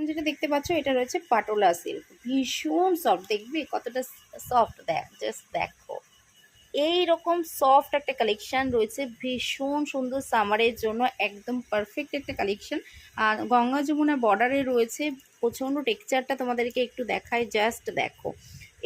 যেটা দেখতে পাচ্ছ এটা রয়েছে পাটোলা সিল্ক, ভীষণ সফট, দেখবে কতটা সফট, জাস্ট দেখো এই রকম সফট একটা কালেকশন রয়েছে, ভীষণ সুন্দর সামারের জন্য একদম পারফেক্ট একটা কালেকশন। আর গঙ্গা যমুনা বর্ডারে রয়েছে, প্রচণ্ড টেক্সচারটা তোমাদেরকে একটু দেখায়, জাস্ট দেখো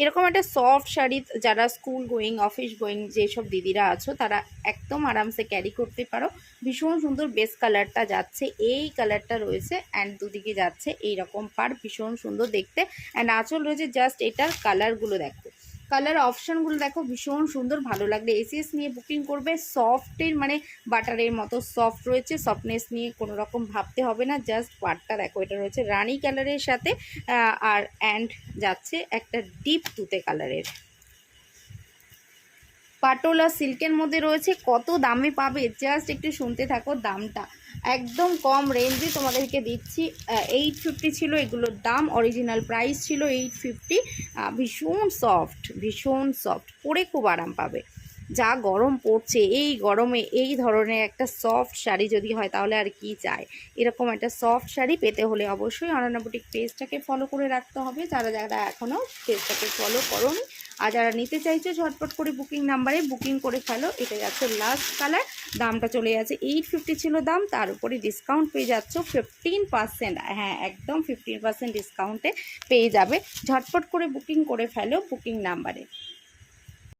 এরকম একটা সফট শাড়ি যারা স্কুল গোয়িং অফিস গোয়িং যেসব দিদিরা আছো তারা একদম আরামসে ক্যারি করতে পারো। ভীষণ সুন্দর বেস কালারটা যাচ্ছে, এই কালারটা রয়েছে অ্যান্ড দুদিকে যাচ্ছে এইরকম পার, ভীষণ সুন্দর দেখতে। অ্যান্ড আঁচল রয়েছে, জাস্ট এটার কালারগুলো দেখো, কালার অপশানগুলো দেখো, ভীষণ সুন্দর, ভালো লাগলে এসিএস নিয়ে বুকিং করবে। সফটের মানে বাটারের মতো সফট রয়েছে, সফটনেস নিয়ে কোনো রকম ভাবতে হবে না। জাস্ট পাটটা দেখো, এটা রয়েছে রানি কালারের সাথে আর অ্যান্ড যাচ্ছে একটা ডিপ তুতে কালারের। পাটোলা সিল্কের মধ্যে রয়েছে, কত দামে পাবে জাস্ট একটু শুনতে থাকো। দামটা একদম কম রেঞ্জে তোমাদেরকে দিচ্ছি, 850 ছিল এগুলোর দাম, অরিজিনাল প্রাইস ছিল 850। ভীষণ সফট, ভীষণ সফট, পরে খুব আরাম পাবে। যা গরম পড়ছে এই গরমে এই ধরনের একটা সফট শাড়ি যদি হয় তাহলে আর কি চাই। এরকম একটা সফট শাড়ি পেতে হলে অবশ্যই অনন্যা বুটিক পেজটাকে ফলো করে রাখতে হবে, যারা যারা এখনও পেজটাকে ফলো করোনি। আর যারা নিতে চাইছো ঝটপট করে বুকিং নাম্বারে বুকিং করে ফেলো। এটা যাচ্ছে লাস্ট কালার, দামটা চলে যাচ্ছে 850 ছিল দাম, তার উপরে ডিসকাউন্ট পেয়ে যাচ্ছ 15%। হ্যাঁ একদম 15% ডিসকাউন্টে পেয়ে যাবে, ঝটপট করে বুকিং করে ফেলো বুকিং নাম্বারে।